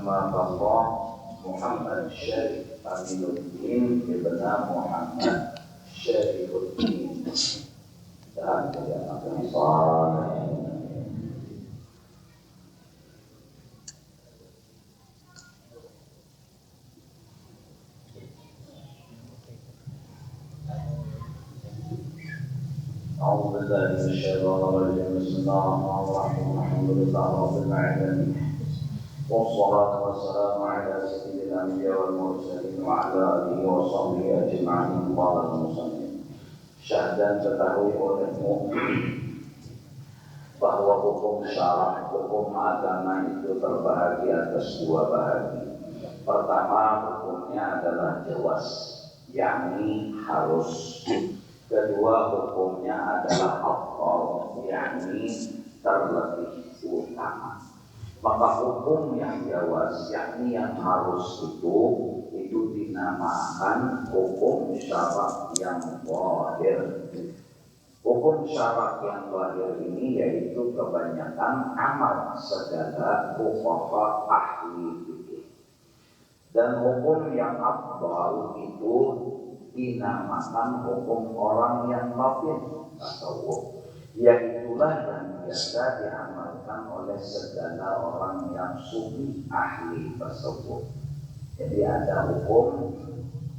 Hafizahullah Muhammad Syarif Aminuddin Ibn Muhammad Syarifuddin dan kemudian أعوذ بالله من الشيطان الرجيم بسم الله الرحمن الرحيم الحمد لله رب العالمين والصلاة والسلام على سيد الأنبياء والمرسلين وعلى آله وصحبه أجمعين قال المصنف syahdan ketahui olehmu bahwa hukum syarah, hukum agama itu terbahagi atas dua bahagi. Pertama, hukumnya adalah jelas, yakni harus. Kedua, hukumnya adalah afdal, yakni terlebih utama. Maka hukum yang jelas, yakni yang harus itu dinamakan hukum syarak yang zahir. Hukum syarak yang zahir ini yaitu kebanyakan amal segala fuqaha ahli fikih. Dan hukum yang afdal itu dinamakan hukum orang yang batin tasawuf, yaitulah yang biasa diamalkan oleh segala orang yang sufi ahli tasawuf. Jadi ada hukum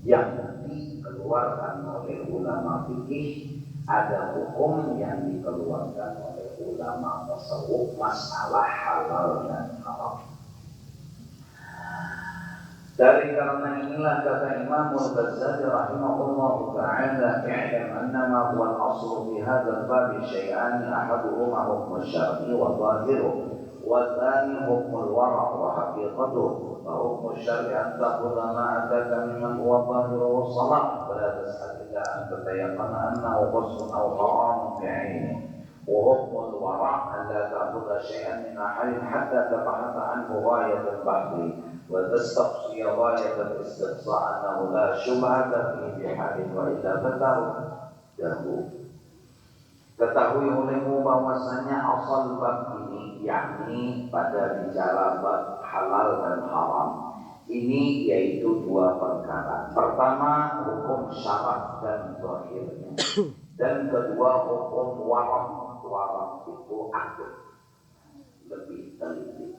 yang dikeluarkan oleh ulama fikih, ada hukum yang dikeluarkan oleh ulama tasawuf, masalah halal dan haram. Dari karena inilah kata Imam Al-Ghazali rahimahullah ta'ala, i'lam annama huwa al-aslu fi hadha al-bab syai'an ahaduhuma hukm syar'i wa zahiruhu wa thani hukm al-wara' wa haqiqatuhu. Fa hukm syar'i an taqula ma ataka mimman huwa zahiruhu salah wa la tas'al illa an tatayaqqana annahu qasdun aw haramun bi'aynihi. Wa hukm al-wara' an la ta'khudha syai'an min ahadin hatta tabahata anhu ghayat al-bahthi وتستقصي غاية الاستقصاء أنه لا شبهة فيه بحال وإلا فتره. Ketahui olehmu bahwasanya asal bab ini, yakni pada bicara bab halal dan haram, ini yaitu dua perkara. Pertama, hukum syarak dan zahirnya, dan kedua hukum warak. Warak itu aktif, lebih teliti,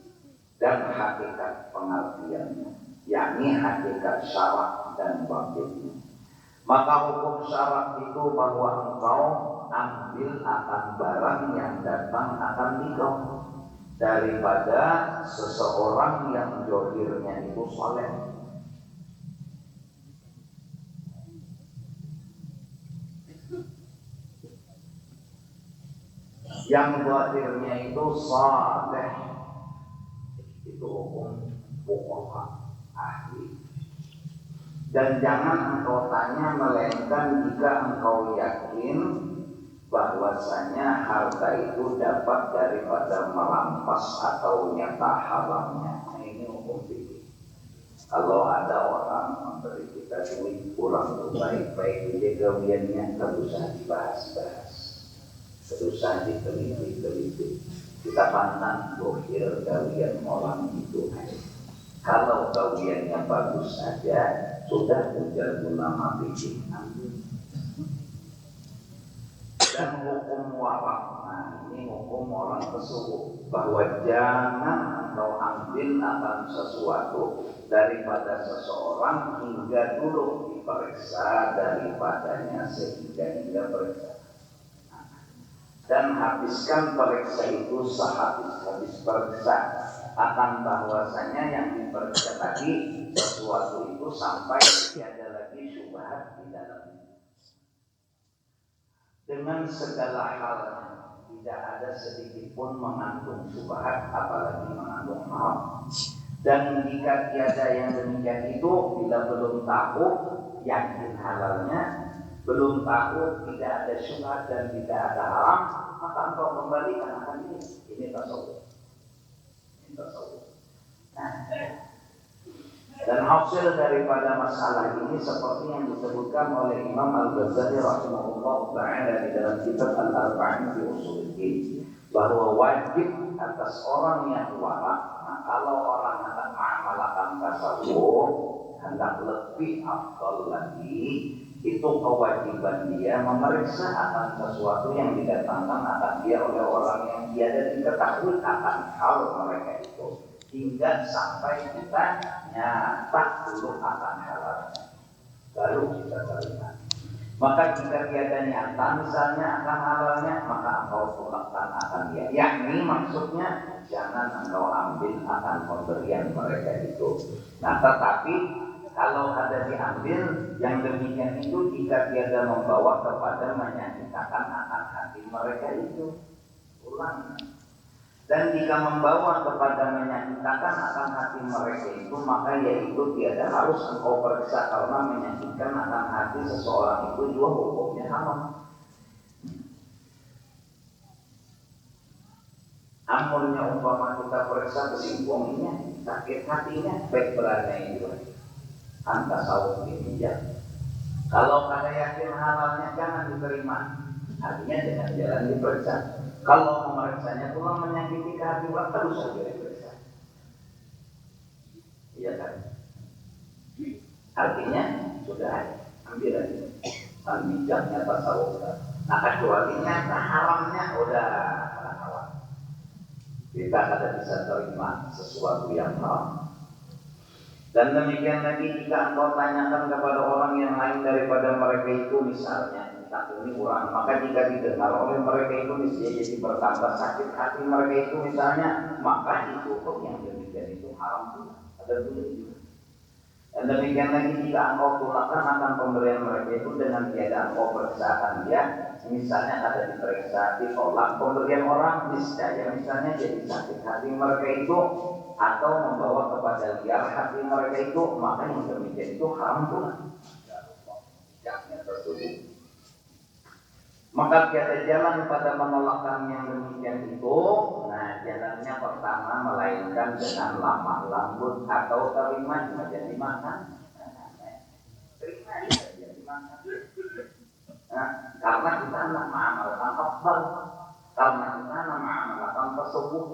dan hakikat pengertiannya, yakni hakikat syarak dan batinnya. Maka hukum syarak itu bahwa engkau ambil akan barang yang datang akan engkau, daripada seseorang yang zahirnya itu saleh. Yang zahirnya itu saleh, itu hukum fuqaha ahli. Dan jangan engkau tanya melainkan jika engkau yakin bahwasanya harta itu dapat daripada merampas atau nyata haramnya. Nah, ini hukum fikih. Kalau ada orang memberi kita duit kurang baik-baik dia gawiannya, tak usah dibahas-bahas, tak usah diteliti-teliti. Kita pandang dohir gawian orang itu. Kalau gawiannya bagus saja, sudah ujar ulama fikih. Dan hukum warak, nah ini hukum orang tasawuf, bahwa jangan engkau ambil akan sesuatu daripada seseorang hingga dulu diperiksa daripadanya sehingga periksa. Dan habiskan periksa itu sehabis-habis periksa, akan bahwasanya yang diperiksa tadi sesuatu itu sampai tiada lagi syubhat di dalamnya. Dengan segala halnya, tidak ada sedikit pun mengandung syubhat, apalagi mengandung haram. Dan jika tiada yang demikian itu, bila belum tahu yakin halalnya, belum tahu tidak ada syubhat dan tidak ada haram, maka engkau kembalikan akan ini. Ini tasawuf. Ini tasawuf. Nah, dan hasil daripada masalah ini seperti yang disebutkan oleh Imam Al-Ghazali rahimahullah ta'ala di dalam kitab Al-Arba'in fi Ushul Din, bahwa wajib atas orang yang warak. Nah, kalau orang akan tasawuf hendak lebih afdal lagi, itu kewajiban dia memeriksa akan sesuatu yang didatangkan akan dia oleh orang yang dia dan diketahui akan hal mereka itu, hingga sampai kita nyata dulu akan halalnya, baru kita terima. Maka jika tiada nyata misalnya akan halalnya, maka engkau tolakkan akan dia. Yakni maksudnya jangan engkau ambil akan pemberian mereka itu. Nah tetapi kalau ada diambil yang demikian itu jika tiada membawa kepada menyakitkan akan hati mereka itu, ulang. Dan jika membawa kepada menyakitkan akan hati mereka itu, maka yaitu tiada harus engkau periksa, karena menyakitkan akan hati seseorang itu juga hukumnya haram. Amunnya umpama kita periksa kesimpungannya, sakit hatinya, baik beranai itu anta sawung ini ya. Kalau kada yakin halalnya jangan diterima, artinya dengan jalan diperiksa. Kalau memeriksanya tulang menyakiti hati, harus saja diperiksa. Iya kan? Artinya sudah ambil aja. Kan bijaknya tasawuf. Nah kecualinya haramnya udah haram. Kita kada bisa terima sesuatu yang haram. Dan demikian lagi jika engkau tanyakan kepada orang yang lain daripada mereka itu, misalnya ini orang, maka jika didengar oleh mereka itu misalnya jadi bertambah sakit hati mereka itu misalnya, maka itu yang demikian itu haram pula. Ada dulu itu. Dan demikian lagi jika engkau tolakkan akan pemberian mereka itu dengan tiada engkau periksakan dia, misalnya ada diperiksa ditolak pemberian orang niscaya misalnya jadi sakit hati mereka itu atau membawa kepada liar hati mereka itu, maka yang demikian itu haram pula. Jangan tersebut. Maka tiada jalan pada menolakkan yang demikian itu. Nah jalannya pertama melainkan dengan lemah lembut atau terima jadi makan. Terima jadi makan. Nah, karena kita nak mengamalkan afdal, karena kita nak mengamalkan tersebut.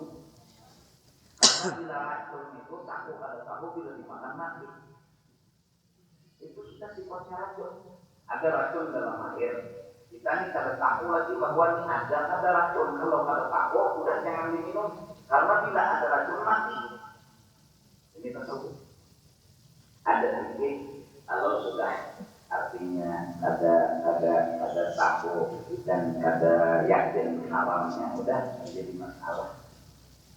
Karena bila racun itu tahu ada tahu bila dimakan mati. Itu sudah sifatnya racun. Ada racun dalam air. Kita ini kada tahu lagi bahwa ini ada racun. Kalau kada tahu, udah jangan diminum. Karena bila ada racun mati. Ini tersebut. Ada sedikit kalau sudah artinya ada tahu dan ada yakin haramnya, udah menjadi masalah.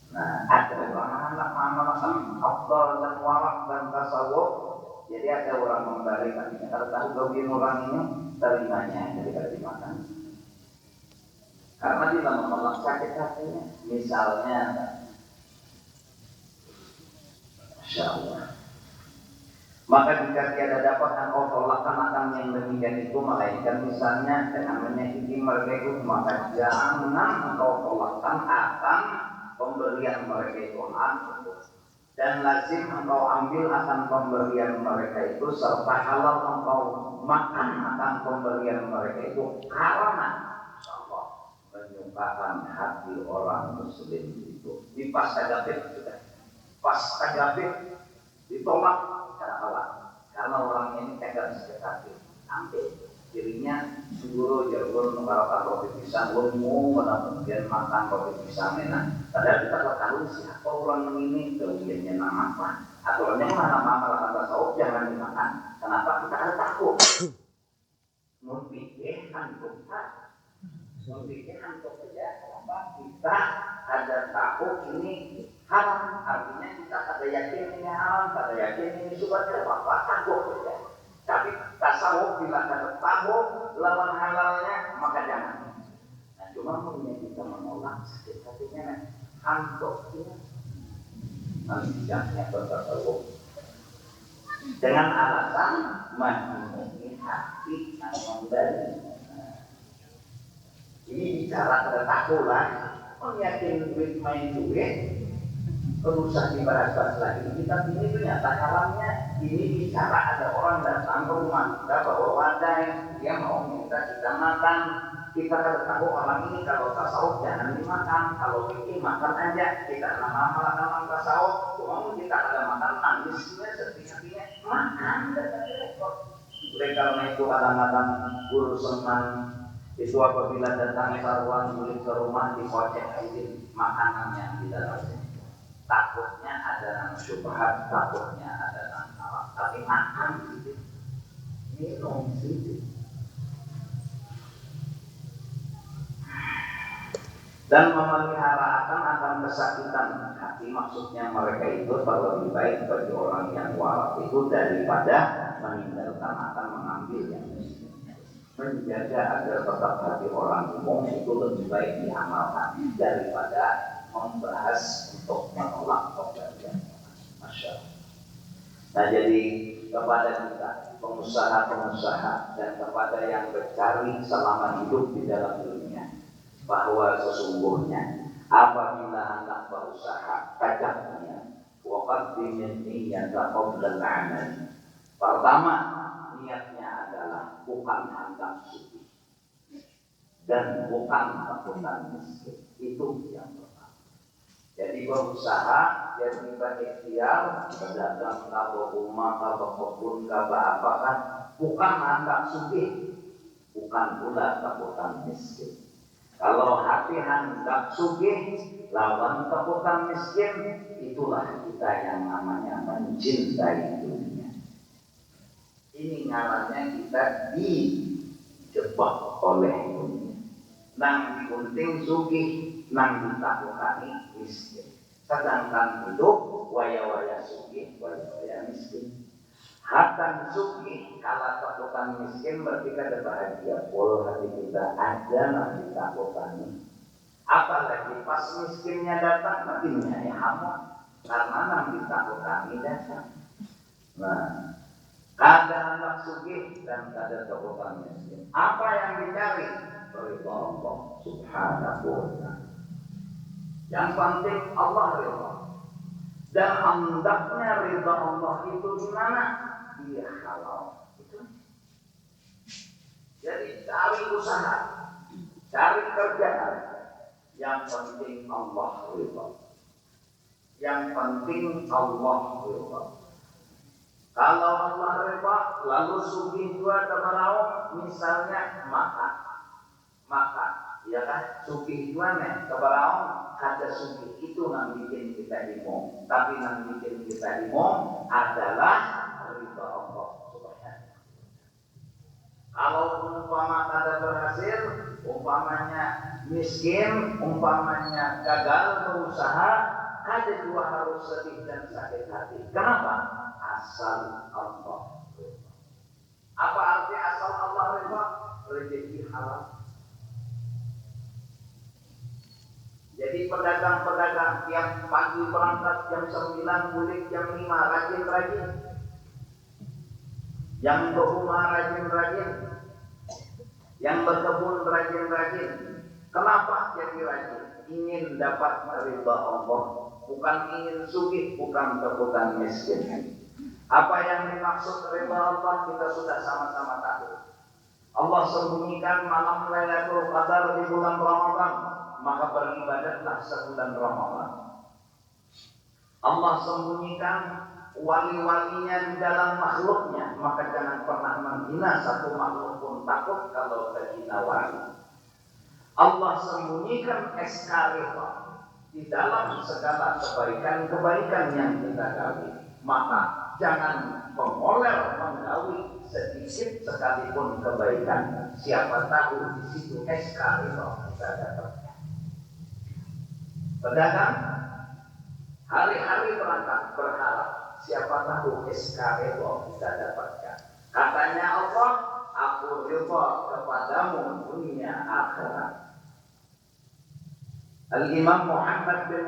Nah ada orang anak mengamalkan afdal dan warak dan tasawuf. Jadi ada orang membalik artinya kalau tahu bagian orang ini terimanya jadi kada dimakan. Karena dia menolak sakit hatinya. Misalnya, Masya Allah. Maka jika tiada dapat engkau tolakkan akan yang demikian itu, melainkan misalnya dengan menyakiti mereka itu, maka jangan engkau tolakkan akan pemberian mereka itu dan lazim engkau ambil akan pemberian mereka itu, serta halal engkau makan akan pemberian mereka itu, karena insyaallah menyukakan hati orang muslim itu. Di pas tagafir sudah, pas tagafir ditolak karena orang ini tegar sakit hati, ambil dirinya guru jago mengharapkan roti pisang, mau kemudian makan roti pisang enak. Padahal kita tak tahu siapa orang ini, kemudiannya nama apa, aturannya nama malah tasawuf jangan dimakan. Kenapa kita ada takut? Memikirkan kita kenapa kita ada takut ini haram, artinya kita ada yakin ini haram, ada yakin ini sudah tidak apa-apa, takut saja. Tapi tasawuf bila ada tahu lawan halalnya, maka jangan. Nah cuma punya kita menolak sakit hatinya, hantuk ya. Nantinya bertasawuf dengan alasan memenuhi hati yang dari. Ini bicara pada tahu lah, yakin duit main duit. Usah dibahas-bahas lagi. Kita ini ternyata haramnya. Ini bicara ada orang datang ke rumah kita bawa wadah, dia mau minta kita makan. Kita kada tahu orang ini kalau tasawuf jangan dimakan, kalau fikih makan aja. Kita nama dalam tasawuf, cuma kita kada makan nangisnya setiap-setiapnya makan dan repot. Oleh karena itu kadang-kadang guru senang itu apabila datang sarwan murid ke rumah dikocek izin makanannya di dalamnya. Takutnya ada syubhat, takutnya ada salah, tapi makan gitu, minum gitu. Dan memelihara akan kesakitan hati, maksudnya mereka itu lebih baik bagi orang yang waras itu daripada meninggalkan akan mengambil yang menjaga agar tetap hati orang umum itu lebih baik diamalkan daripada membahas untuk menolak pemberian. Masya Allah. Nah jadi kepada kita pengusaha-pengusaha dan kepada yang bercari selama hidup di dalam dunia, bahwa sesungguhnya apabila hendak berusaha kajaknya waqaddim niyyata qabla al-amal. Pertama, niatnya adalah bukan hendak suci dan bukan takutan miskin. Itu yang pertama. Jadi berusaha, jadi berikhtiar, berdagang kaba rumah, kaba kebun, kaba apakah, bukan hendak suci, bukan pula takutan miskin. Kalau hati hendak sugih lawan takutan miskin, itulah kita yang namanya mencintai dunia. Ini namanya kita dijebak oleh dunia. Nang digunting sugih, nang ditakutani miskin. Sedangkan hidup waya-waya sugih, waya-waya miskin. Hatan sugih kalau takutan miskin berarti kada bahagia. Pol hati kita ada nanti takutani. Apalagi pas miskinnya datang makinnya ya hamon. Karena nanti takutani datang. Nah, kada hendak sugih dan kada takutan miskin. Apa yang dicari? Ridha Allah Subhanahu wa ta'ala. Yang penting Allah ridha. Dan hendaknya ridha Allah itu di mana? Dia halal. Itu. Jadi cari usaha, cari kerjaan. Yang penting Allah ridha. Yang penting Allah ridha. Kalau Allah ridha, lalu sugih dua keberau, misalnya makan, ya kan? Sugih dua nih keberau, ada sugih itu yang bikin kita imam. Tapi yang bikin kita imam adalah ridha Allah Subhanahu. Kalau umpama kada berhasil, umpamanya miskin, umpamanya gagal berusaha, kada dua harus sedih dan sakit hati. Kenapa? Asal Allah ridha. Apa arti asal Allah ridha? Rezeki halal. Jadi pedagang-pedagang yang pagi berangkat jam 9 balik jam 5 rajin-rajin, yang berumah rajin-rajin, yang berkebun rajin-rajin. Kenapa jadi rajin? Ingin dapat ridha Allah, bukan ingin sugih, bukan takutan miskin. Apa yang dimaksud ridha Allah kita sudah sama-sama tahu. Allah sembunyikan malam Lailatul Qadar di bulan Ramadan, maka beribadatlah sebulan Ramadan. Allah sembunyikan wali-walinya di dalam makhluknya, maka jangan pernah menghina satu makhluk pun, takut kalau terhina wali. Allah sembunyikan eskarita di dalam segala kebaikan-kebaikan yang kita gawi, maka jangan mengoler menggawi sedikit sekalipun kebaikan. Siapa tahu di situ eskarita kita dapatkan. Pedagang hari-hari berangkat berharap siapa tahu SKRO kita dapatkan. Katanya Allah, aku ridha kepadamu dunia akhirat. Al-Imam Muhammad bin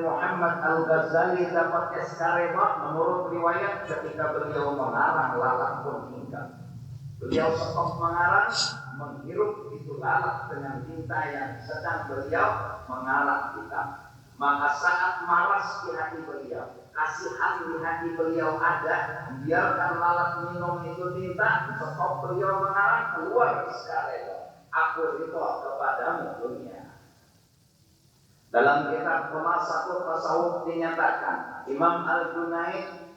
Muhammad Al-Ghazali dapat SKRO menurut riwayat ketika beliau mengarang lalat pun hingga. Beliau stop mengarang, menghirup itu lalat dengan tinta yang sedang beliau mengarang kita. Maka saat malas di hati beliau, kasihan di hati beliau ada, biarkan lalat minum itu tinta, stop beliau mengarang, keluar SKRO. aku ridho kepadamu dunia. Dalam kitab Khulasatul Tasawuf dinyatakan, Imam Al-Junaid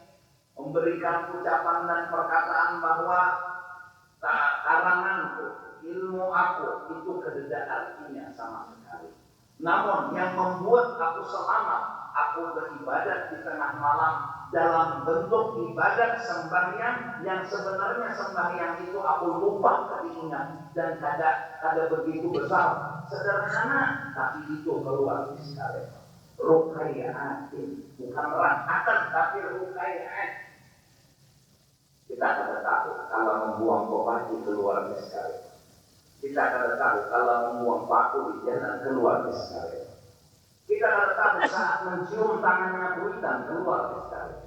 memberikan ucapan dan perkataan bahwa karanganku, ilmu aku itu tidak artinya sama sekali. Namun yang membuat aku selamat, aku beribadat di tengah malam dalam bentuk ibadat sembahyang yang sebenarnya sembahyang itu aku lupa teringat dan kada begitu besar, sederhana, tapi itu keluar sekali. Rukai'atin, bukan rakaatan tapi rukai'at. Kita kada tahu kalau membuang kopati keluar sekali. Kita kada tahu kalau membuang paku di jalan keluar sekali. Kita kada tahu saat mencium tangannya buitan keluar sekali.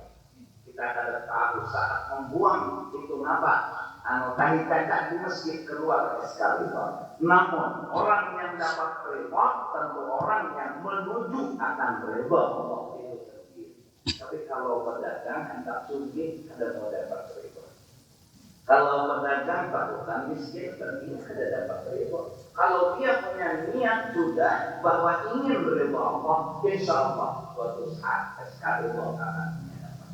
Kita kada tahu saat membuang itu apa? Tahi cacat di masjid keluar sekali. Namun orang yang dapat ridha tentu orang yang menuju akan ridha Allah itu sendiri. Tapi kalau pedagang hendak sugih ada mau dapat ridha. Kalau pedagang takutan miskin tentu ada dapat ridha. Kalau dia punya niat sudah bahwa ingin ridha Allah, insya Allah suatu saat sekali Allah akan dapat.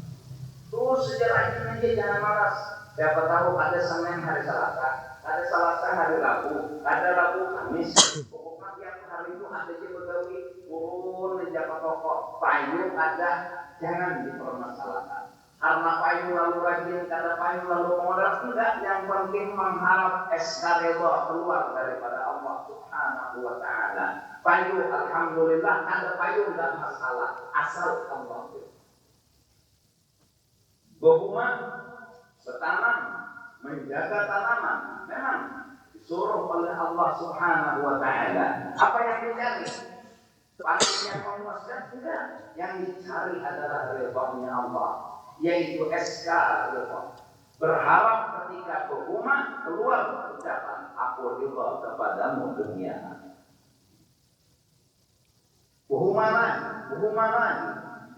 Terus sejalanin aja, jangan malas. Siapa tahu ada Senin hari Selasa, ada Selasa hari Rabu, ada Rabu Kamis. Pokoknya tiap hari itu ada je begawi, turun menjaga toko, payung ada, jangan dipermasalahkan. Karena payung lalu rajin, kada payung lalu modal, tidak. Yang penting mengharap SK ridha keluar daripada Allah Subhanahu wa Ta'ala. Payung alhamdulillah, kada payung tidak masalah, asal Allah. Bahwa bertanam, menjaga tanaman, memang disuruh oleh Allah Subhanahu wa Ta'ala. Apa yang dicari? Panen yang memuaskan? Tidak. Yang dicari adalah ridha-Nya Allah, yaitu SK ridha. Berharap ketika berumah keluar ucapan aku ridha kepadamu dunia. Buhumanan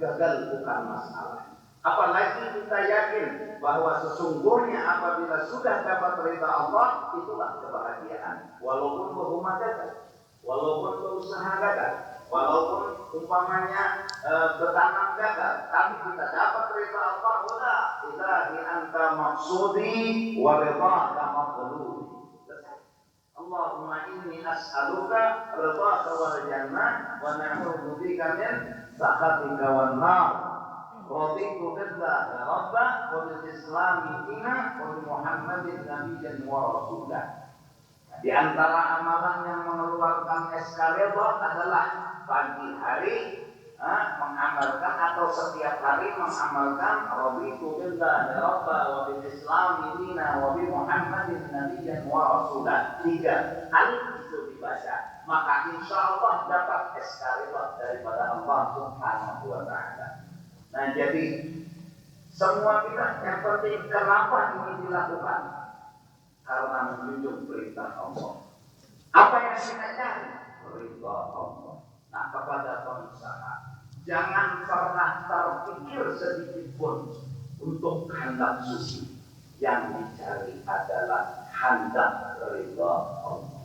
gagal bukan masalah. Apalagi kita yakin bahwa sesungguhnya apabila sudah dapat ridha Allah, itulah kebahagiaan. Walaupun berumah gagal, walaupun berusaha gagal, walaupun umpamanya bertanam gagal, tapi kita dapat ridha Allah, udah ilahi anta maksudi wa ridhaka maqludi. Allahumma inni as'aluka ridhaka wal jannah wa na'udzu bika min sakhatika wan nar. Raditu billahi rabba wa bil islami dina wa bi Muhammadin nabiyyan wa rasulah. Di antara amalan yang mengeluarkan SK ridha adalah pagi hari mengamalkan atau setiap hari mengamalkan raditu billahi rabba wa bil islami dina wa bi Muhammadin nabiyyan wa rasulah. 3 kali itu dibaca, maka insyaallah dapat SK ridha daripada Allah Subhanahu wa Ta'ala. Nah, jadi semua kita yang penting kenapa ini dilakukan? Karena menjunjung perintah Allah. Apa yang kita cari? Ridha Allah. Nah, kepada pengusaha, jangan pernah terpikir sedikit pun untuk kehendak suci. Yang dicari adalah hendak ridha Allah.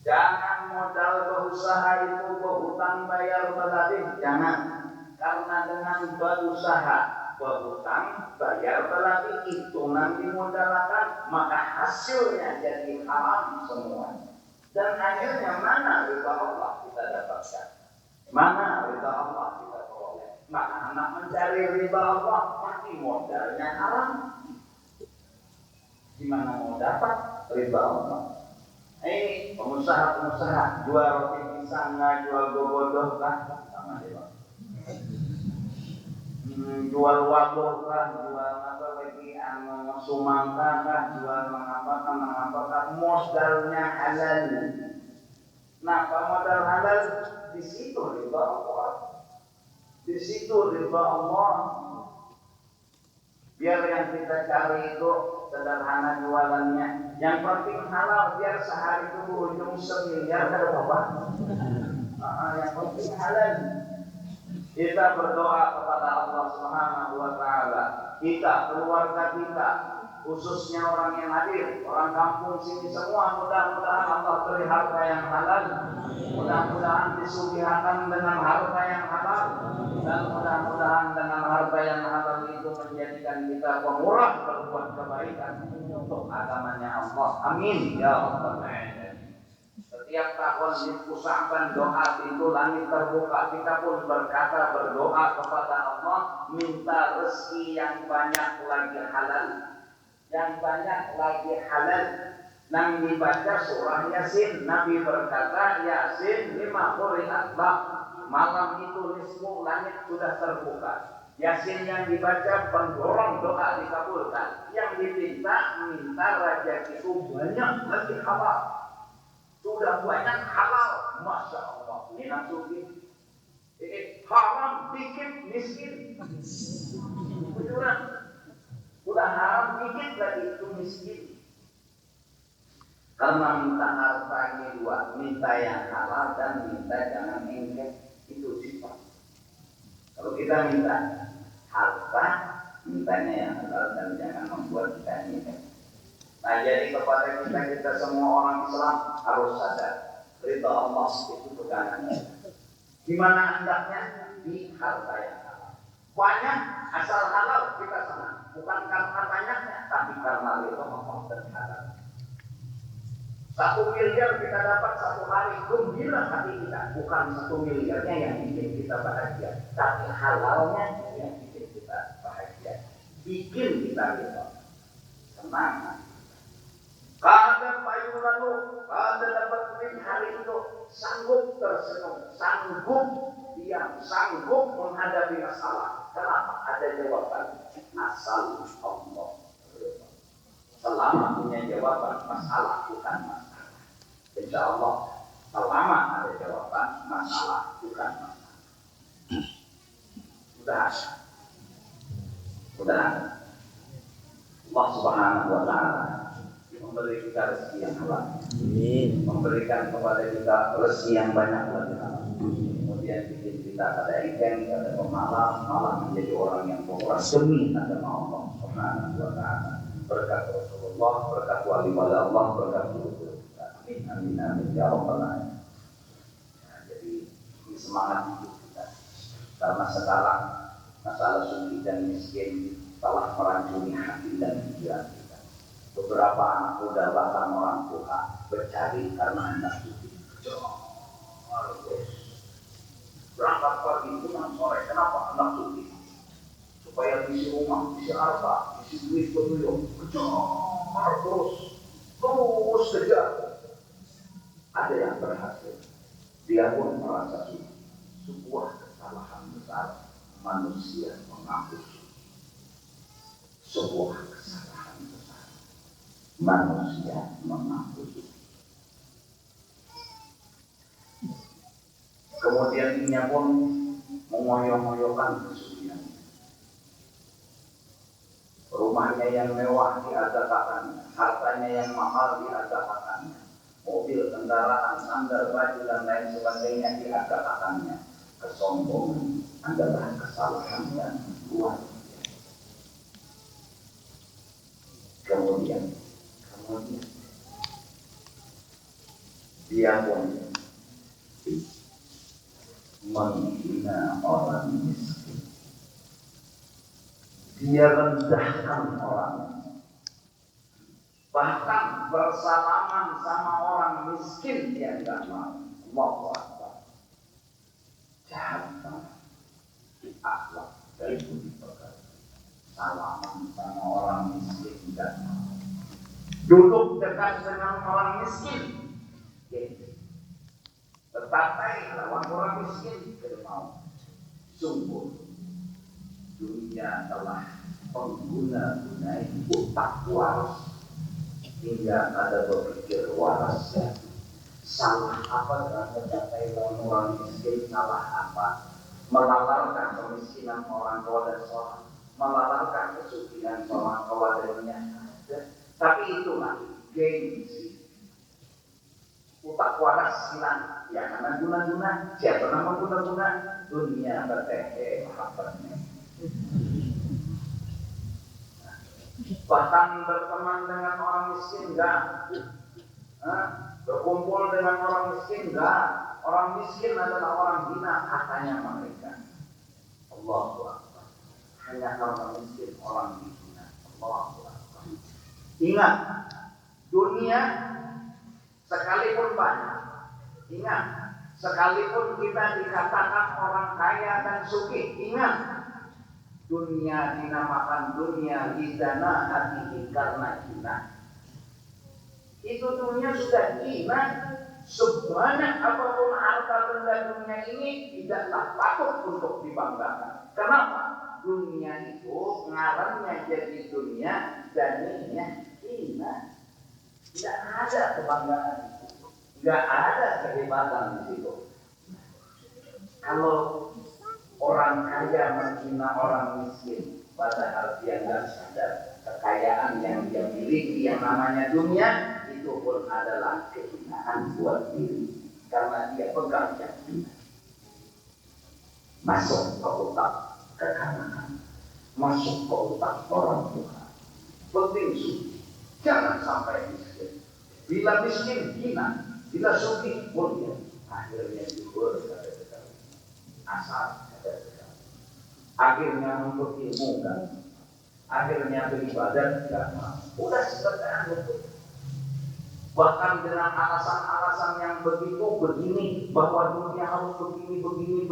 Jangan modal berusaha itu berhutang bayar belabih, jangan. Karena dengan berusaha, berhutang, bayar belabih itu nanti modalkan, maka hasilnya jadi haram semuanya. Dan akhirnya mana ridha Allah kita dapatkan? Mana ridha Allah kita peroleh? Maka anak mencari ridha Allah, pasti modalnya haram. Gimana mau dapat ridha Allah? Ini pengusaha-pengusaha jual roti pisang, jual gogodoh kan? Sama dia. Jual wabuh kan, jual apa lagi sumangka kan, jual mengapa modalnya halal. Nah, modal halal di situ ridha Allah. Di situ ridha Allah. Biar yang kita cari itu sederhana jualannya. Yang penting halal, biar sehari itu berujung 1 miliar ada apa? Yang penting halal. Kita berdoa kepada Allah Subhanahu wa Ta'ala. Kita, keluarga kita, khususnya orang yang hadir, orang kampung sini semua, mudah-mudahan Allah beri harta yang halal, mudah-mudahan disugihakan dengan harta yang halal, dan mudah-mudahan dengan harta yang halal itu menjadikan kita pemurah berbuat kebaikan untuk agamanya Allah. Amin ya rabbal alamin. Setiap tahun diusahakan doa pintu langit terbuka, kita pun berdoa kepada Allah, minta rezeki yang banyak lagi halal, yang banyak lagi halal. Nang dibaca surah Yasin, Nabi berkata Yasin 5 quri'at malam itu nisfu langit sudah terbuka. Yasin yang dibaca pendorong doa dikabulkan. Yang minta rezeki itu banyak lagi halal. Sudah banyak halal, masya Allah. Ini nasuki. Ini haram dikit miskin. Beneran. Udah haram dikit lagi itu miskin. Karena minta hartanya dua, minta yang halal dan minta jangan engket, itu sifat. Kalau kita minta harta, mintanya yang halal dan jangan membuat kita engket. Nah, jadi kepada kita semua orang Islam harus sadar, ridha Allah itu pegangannya. Di mana hendaknya? Di harta yang halal. Banyak asal halal kita senang, bukan karena banyaknya, tapi karena ridha Allah dan halal. 1 miliar kita dapat 1 hari, gembira hati kita. Bukan 1 miliarnya yang bikin kita bahagia, tapi halalnya yang bikin kita bahagia, bikin kita ridha, senang. Kadang payung lalu, kadang dapat duit hari itu, sanggup tersenyum, sanggup diam, sanggup menghadapi masalah. Kenapa? Ada jawaban. Asal Allah. Selama punya jawaban masalah, bukan masalah. Insya Allah, selama ada jawaban masalah, bukan masalah. Sudah. Allah Subhanahu wa Ta'ala memberi kita rezeki yang halal, memberikan kepada kita rezeki yang banyak lagi halal. Kemudian bikin kita ada ikan, ada pemalas, malah menjadi orang yang pemurah demi agama Allah Subhanahu wa Ta'ala. Berkat Rasulullah, berkat wali Allah, berkat guru kita. Amin amin ya rabbal alamin. Jadi ini semangat hidup kita. Karena sekarang masalah suci dan miskin telah meracuni hati dan pikiran kita. Beberapa anak muda bahkan orang tua bercari karena hendak suci. Berangkat pagi pulang sore, kenapa hendak suci? Supaya isi rumah, isi harta, isi duit beliau kejar terus kejar. Ada yang berhasil, dia pun merasa suci. Sebuah kesalahan besar manusia mengaku suci. Sebuah kesalahan besar manusia mengaku suci. Kemudian dia pun mengoyong-ngoyongkan kesucian. Rumahnya yang mewah diadakannya, hartanya yang mahal diadakannya, mobil, kendaraan, sandal, baju dan lain sebagainya diadakannya. Kesombongan adalah kesalahan yang luar biasa. Kemudian dia pun menghina orang miskin. Dia rendahkan orang, bahkan bersalaman sama orang miskin dia enggak mau. Allahu Akbar. Jahat banget akhlak dari budi pekerti. Salaman sama orang miskin enggak mau. Duduk dekat dengan orang miskin, bertatai lawan orang miskin tidak mau. Sungguh dunia telah pengguna-gunai otak waras hingga ada berpikir waras. Salah apa dengan mencapai orang miskin? Salah apa? Melalarkan kemiskinan orang tua dan seorang, melalarkan kesucian seorang tua dan menyatakan. Tapi itulah gengsi. Otak waras hilang. Ya karena guna-guna. Siapa nama guna-guna? Dunia berteh. Mahabatnya. Bahkan berteman dengan orang miskin enggak. Berkumpul dengan orang miskin enggak. Orang miskin adalah orang hina katanya mereka. Allahu Akbar. Hanya orang miskin orang hina. Allahu Akbar. Ingat, dunia sekalipun banyak. Ingat, sekalipun kita dikatakan orang kaya dan sugih, ingat, dunia dinamakan dunia lidana hatihi karena hina. Itu dunia sudah hina. Sebanyak apapun harta benda dunia ini tidaklah patut untuk dibanggakan. Kenapa? Dunia itu ngarannya jadi dunia dan hina. Tidak ada kebanggaan. Tidak ada kehebatan di situ. Kalau orang kaya menghina orang miskin, padahal dia tidak sadar kekayaan yang dia miliki yang namanya dunia itu pun adalah kehinaan buat diri, karena dia pegang yang hina. Masuk ke otak kekanakan, masuk ke otak orang tua. Penting suci, jangan sampai miskin. Bila miskin hina, bila sugih mulia, akhirnya jujur kata sekali, asal kata sekali. Akhirnya untuk ilmu kan, akhirnya beribadah tidak mau. Udah sebenarnya betul. Bahkan dengan alasan-alasan yang begitu begini, bahwa dunia harus begini.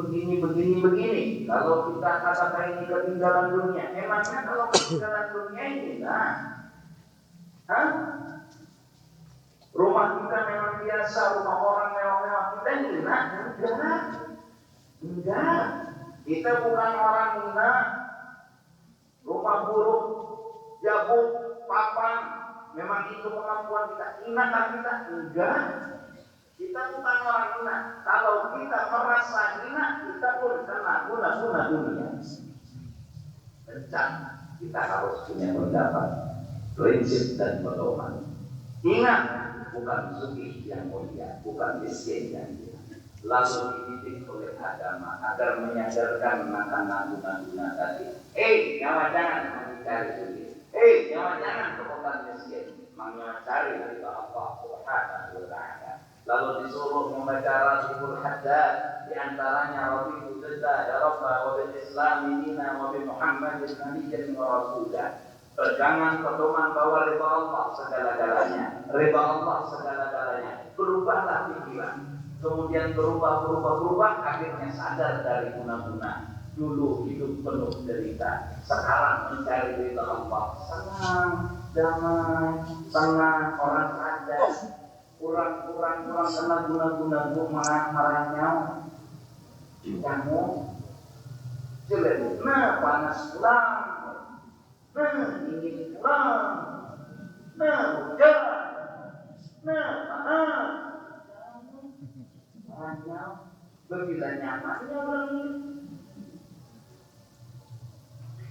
Kalau kita katakan ini ketinggalan dunia, emangnya kalau ketinggalan dunia ini, rumah kita memang biasa, rumah orang mewah-mewah kita ini, enggak. Kita bukan orang hina, rumah buruk, jabut, papan, memang itu kemampuan kita. Hina kita? Enggak. Kita bukan orang hina. Kalau kita merasa hina, kita pun kena guna-guna dunia. Rencana kita harus punya pendapat, prinsip dan pedoman. Ingat, bukan sugih yang mulia, bukan miskin yang mulia. Lalu dididik oleh agama agar menyadarkan akan guna-guna tadi. Nyawa jangan mencari sugih. Nyawa jangan kebukan miskin, mencari ridha Allah Subhanahu wa ta'ala. Lalu disuruh membaca Rasulul Haddad, di antaranya Rabiul Jadda ya Rabbah wa bil Islam dina wa bi Muhammadin nabiyyan wa rasulah. Pegangan pedoman bahwa ridha Allah segala-galanya, ridha Allah segala-galanya. Berubahlah pikiran, kemudian berubah, akhirnya sadar dari guna-guna. Dulu hidup penuh derita, sekarang mencari ridha Allah. Senang, damai, senang, orang sadar. Kurang kena guna-guna marah-marahnya. Kamu jelek, panas pulang, dingin pulang, hujan, marahnya, berbila nyamannya orang ini.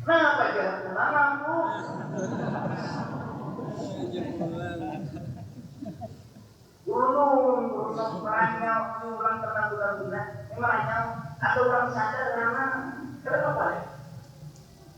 Bagaimana aku? Belum meranyau, orang tenang guna-guna, meranyau, ada orang sadar karena kenapa?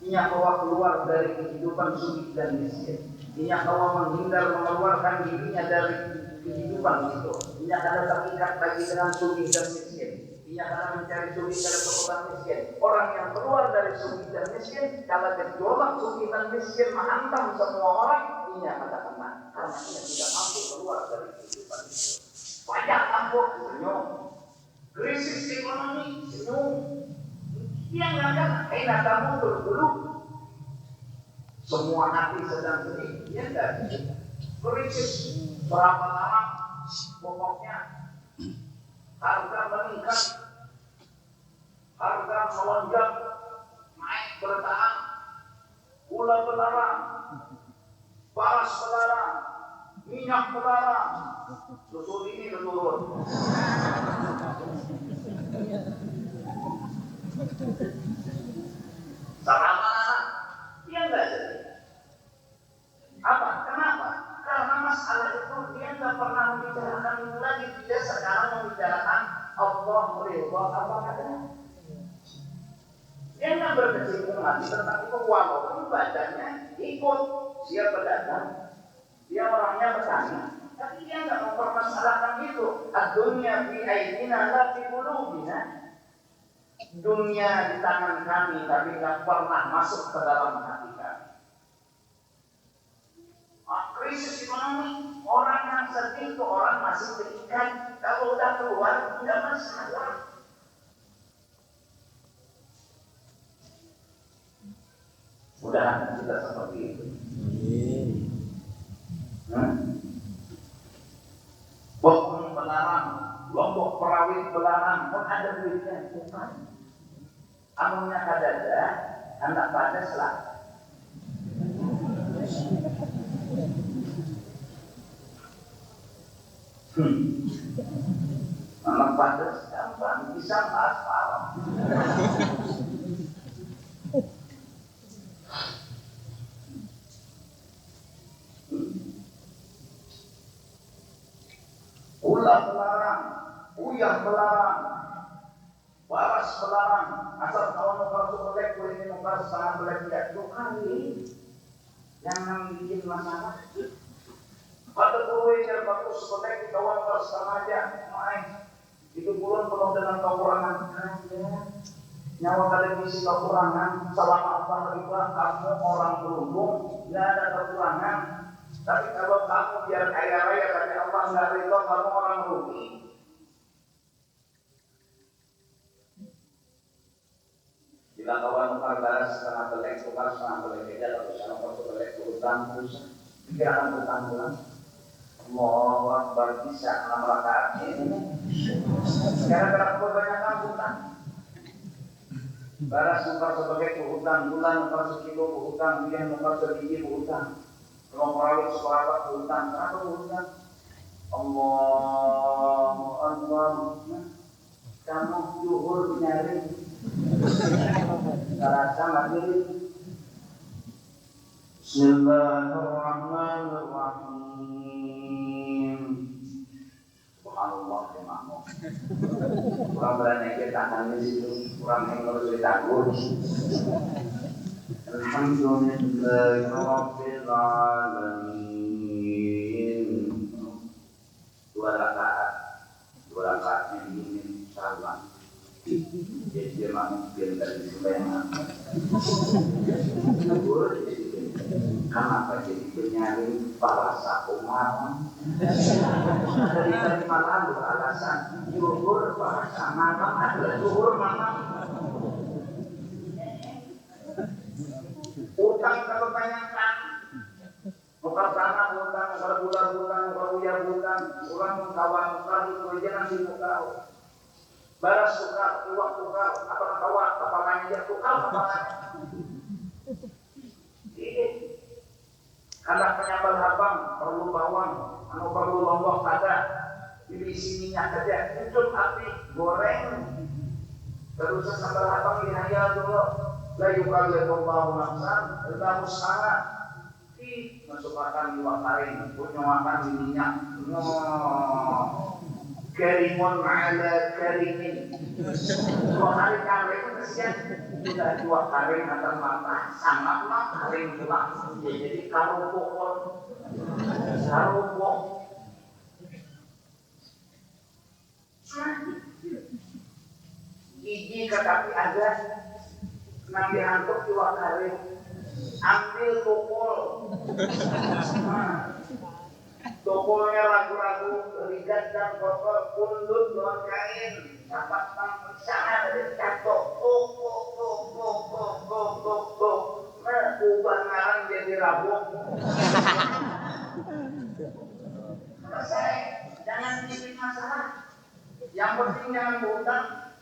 Minyak bawa keluar dari kehidupan sugih dan miskin. Minyak bawa menghindar mengeluarkan dirinya dari kehidupan itu. Minyak ada terikat lagi dengan sugih dan miskin. Minyak ada mencari sugih dari kehidupan miskin. Orang yang keluar dari sugih dan miskin, kalau gejolak sugih dan miskin menghantam semua orang, minyak ada kena. Karena dia tidak mampu keluar dari kehidupan itu. Pajak mampu senyum, krisis ekonomi senyum. Dia nggak ada, kamu dulu. Semua hati sedang sedih, dia nggak ada. Krisis berapa lama? Pokoknya harga meningkat, harga melonjak, naik bertahan, gula belarang, beras belarang, minyak belarang, susu ini turun. Sama dia enggak jadi. Apa? Kenapa? Karena masalah itu dia enggak pernah membicarakan itu lagi. Dia sekarang membicarakan Allah ridha apa katanya. Dia enggak berkecimpung lagi tentang itu, walaupun bacanya ikut dia pedagang, dia orangnya petani, tapi dia nggak mempermasalahkan itu. Ad-dunya fi aidina la fi qulubina. Dunia di tangan kami, tapi nggak pernah masuk ke dalam hati kami. Krisis ekonomi, orang yang sedih itu orang masih terikat. Kalau udah keluar, tidak masalah. Mudah kita seperti itu. Bokong belarang, Lombok Perawit belarang, pun ada duitnya, bukan? Anunya kadada, anak padas lah. Anak padas gampang, bisa aspal. Ulah belarang, uyah belarang, baras belarang. Asal kawan nukar sebelek, ini nukar setengah belek tidak 2 kali. Jangan bikin masalah. Pada kuih yang bagus sebelek, kawan nukar setengah aja. Main. Itu bulan penuh dengan kekurangan. Nyawa televisi kekurangan. Selama Allah riba, kamu orang beruntung, tidak ada kekurangan. Tapi kalau kamu biar kaya raya, tapi Allah nggak ridho, kamu orang rugi. Bila kawan nukar baras setengah belek, tukar setengah belek aja, atau setengah belek, utang, susah. Dia akan bertanggungan. Allahu Akbar, bisa 6 rakaat ini. Gara-gara kebanyakan utang. Baras nukar sebagai utang, bulan nukar sekilo utang, dia nukar sebiji utang. Kalau merawat sekolah utang, kenapa utang? Allahu Akbar. Kamu zuhur nyari. Terasa lagi. Bismillahirrahmanirrahim. Subhanallah ya makmum. Kurang berani kita tangan di situ, kurang yang harus ditanggung. Alhamdulillahi Rabbil Alamin. 2 rakaatnya ini salah. Jadi dia mampir dari sebenarnya. Kenapa jadi penyaring para sakumaran? Dari malam beralasan zuhur para samaran, ada zuhur malam. Utang kalau tanyakan, nukar tanah utang, nukar bulan utang, nukar uyar utang, orang kawan nukar itu aja nanti nukar. Baras tukar, uang tukar, apa kawan, kapalannya dia tukar, kapalannya. Anak penyambal habang, perlu bawang, anu perlu lombok ada, diisi minyak saja, hidup api, goreng. Terus sambal habang dihayal dulu. La yukallifu nafsan illa wus'aha. Masuk makan di wakarin, punya makan di minyak. Karimun ala karimin. 2 hari kering kesian. Sudah 2 kering akan makan, sangatlah kering pula. Jadi karupuk. Gigi tetapi ada. Nabi hantuk 2 kali, ambil tukul. Tukulnya ragu-ragu, ligat dan kotor, pundut dengan kain, dapat sana dari catok, ubah ngarang jadi rabuk. Selesai, jangan bikin masalah. Yang penting jangan berhutang.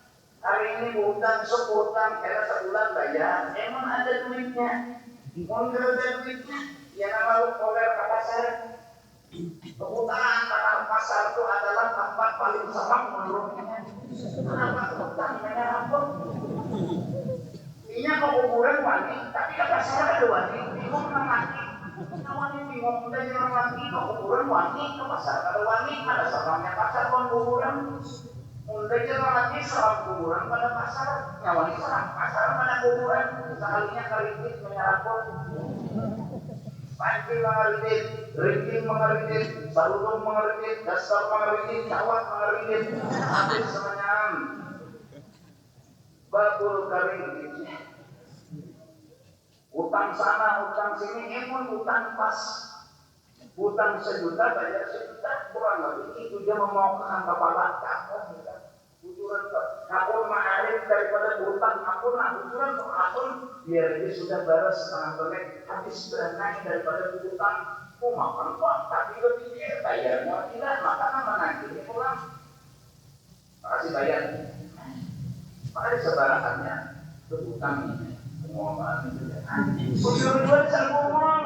Hari ini berhutang, berhutang, karena sebulan bayar. Emang ada duitnya. Mau ada duitnya, ya nama lu koler ke pasar. Kebutaan pasar pasar itu adalah tempat paling serem menurutnya. Kenapa berhutang? Banyak apa? Ini ke kuburan wani, tapi ke pasar ada wani. Bingung orang laki. Wani bingung, udah orang laki ke kuburan wani, ke pasar ada wani. Ada seremnya pasar pun kuburan. Untuk jalan lagi serang kuburan pada pasar, nyawanya serang pasar pada kuburan, sekalinya kerikit menyeraput. Pancing mengeritik, ringking mengeritik, sarudung mengeritik, dasar mengeritik, cawat mengeritik, habis semuanya. Babul karim, utang sana, utang sini, emang utang pas. Utang 1 juta, bayar 1 juta, kurang lebih itu dia memaukan kepala kamu. Ujuran kapun ma'arif daripada utang kapun lah, ujuran kapun biar dia sudah baras setengah menit, habis berenang daripada utang. Oh makan kok, tapi lebih dia bayarnya tidak, makanan menanti ini pulang. Makasih bayar. Makanya sebarahannya berutang ini, penguaman itu ya. Ujuran sergumon.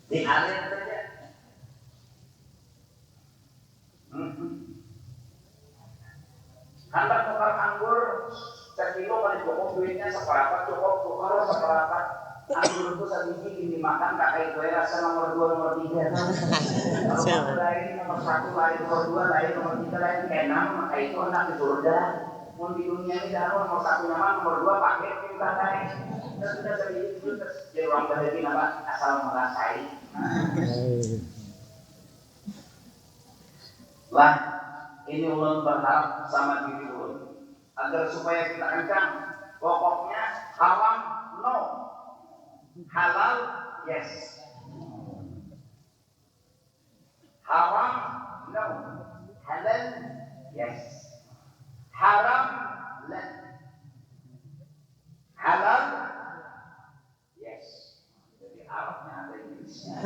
Di alir saja. Hendak tukar anggur sekilo kali cukup duitnya seperempat cukup tukar seperempat anggur itu sebiji dimakan kakak itu rasa nomor 2 nomor 3 kalau lain nomor 1 lain nomor 2 lain nomor 3 lain enam maka itu enak di surga mau di dunia ini dah nomor 1 nyaman nomor 2 pakai kita naik dan sudah sebiji itu terus jadi orang bahagia nama asal merasai lah ini ulun berharap sama diri ulun agar supaya kita kencang pokoknya haram no halal yes haram no halal yes haram la halal yes jadi Arabnya ada Inggrisnya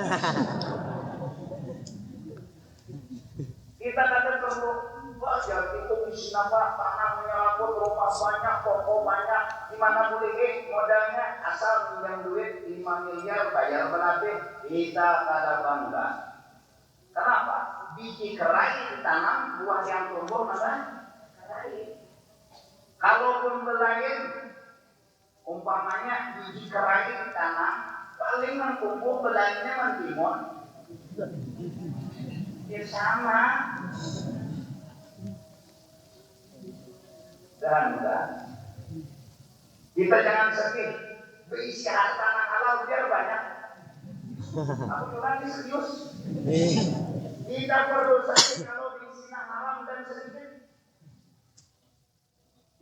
kita kadang perlu belajar itu misi apa tanahnya laput rumah banyak toko banyak gimana boleh modalnya asal pinjam duit 5 miliar bayar berapa kita kada bangga kenapa biji kerai ditanam buah yang tumbuh maka kerai kalaupun belain umpamanya biji kerai ditanam paling yang tumbuh belainnya mentimun ya sama dan kita jangan sedih berisi harta anak halal biar banyak aku bilang ini serius kita perlu sedih kalau berisi haram dan sedikit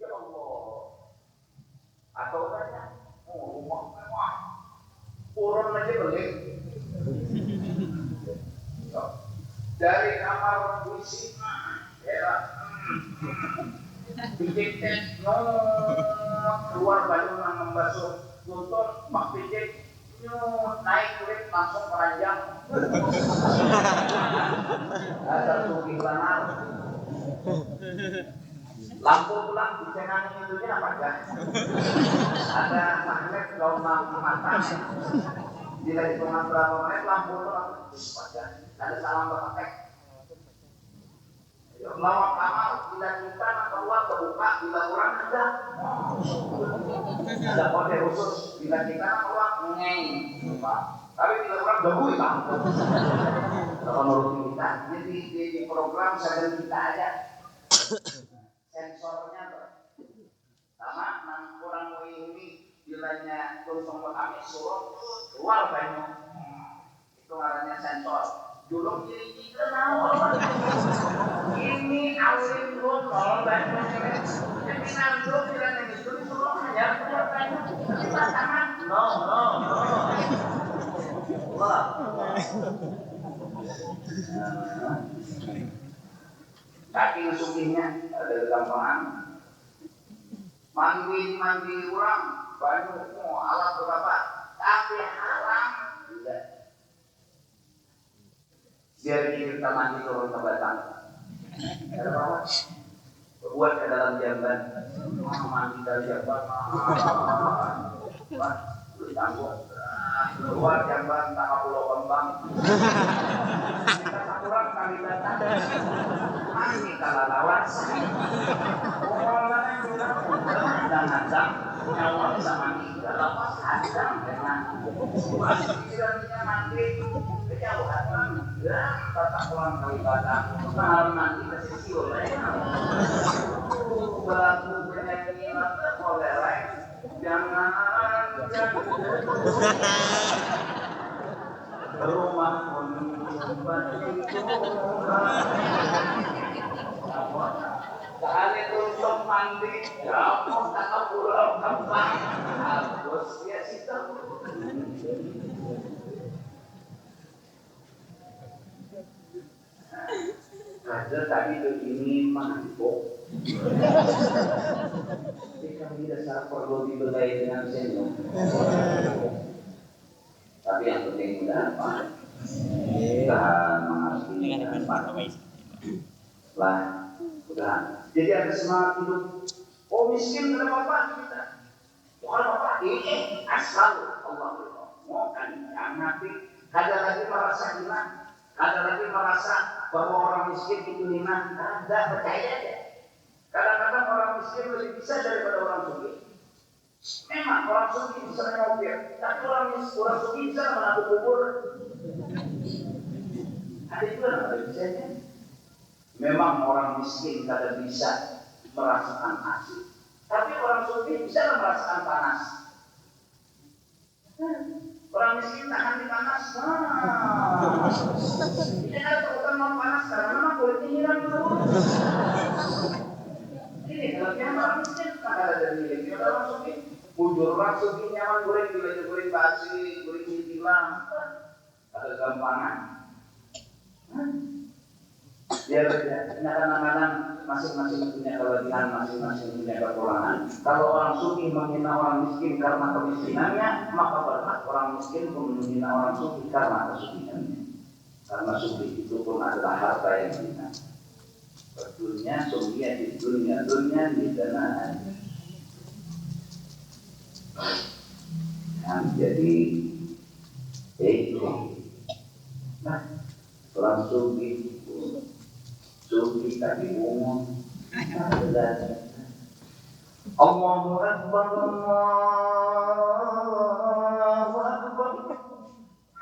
ya Allah atau banyak rumah mewah turun aja beli dari kamar puisi ya pijit keluar baju yang membasuh tuntun mak pijit naik kulit langsung keranjang ada tuki lanar lampu pulang dicenang itunya apa enggak ada magnet daun lampu mata bila hitungan berapa menit lampu itu langsung ada salam berpakai lawak kamar bila kita keluar terbuka bila orang ada kode khusus bila kita keluar ngeng tapi bila orang dahulu kalau menurut kita jadi di program sadar kita aja sensornya sama nang orang ini bilanya tunsong kami suruh keluar banyak itu namanya sensor dulu ini ini awalin dulu banyak jadi nanti bilang ini dulu hanya keluar banyak kita tangan no wah saking sungguhnya ada gampangan mandi orang banyak alat berapa tapi haram tidak biar kita mandi turun ke batang ada apa? Buat ke dalam jamban mandi dari jamban tangguh keluar jamban tak pulau kembang kita kurang kali datang mandi kalah lawas orang juga hadang nyawa bisa mandi lawas hadang dengan pikirannya mandi kejauhan ya kata pulang kali datang mahal mandi ke sisi oleh berlaku penyanyi oleh lain jangan Rumah pun sekali tutup mandi, kamu tak pulau kembang, harus dia situ. Ada tadi itu ini mangkuk. Jadi kami tidak perlu dibelai dengan sendok. Tapi yang penting udah apa? Kita mengerti lah, udah. Jadi ada semangat hidup. Oh miskin ada apa kita? Bukan apa ini asal Allah mau kan yang nanti ada lagi merasa hilang. Ada lagi merasa bahwa orang miskin itu hina. Ada, percaya aja. Kadang-kadang orang miskin lebih bisa daripada orang sugih. Memang orang sugih bisa menyopir, tapi orang sugih bisa menabung kubur. Ada juga ada bisanya. Memang orang miskin kadang bisa merasakan asik, tapi orang sugih bisa merasakan panas. Orang miskin tahan di panas. Ini kan bukan mau panas karena memang kulitnya hilang dulu. Ini kalau yang orang miskin tak ada dari milik. Kita orang sugih, bujur orang sugih nyaman goreng, goreng basi, goreng hilang. Ada gampangan. Biar kadang-kadang masing-masing punya kelebihan, masing-masing punya kekurangan. Kalau orang sugih menghina orang miskin karena kemiskinannya, maka berhak orang miskin pun menghina orang sugih karena kesugihannya. Karena sugih itu pun adalah harta yang hina. Betulnya sugih di dunia di tanah. Yang jadi nah, orang sugih tadi umum Allahu Akbar Allahu Akbar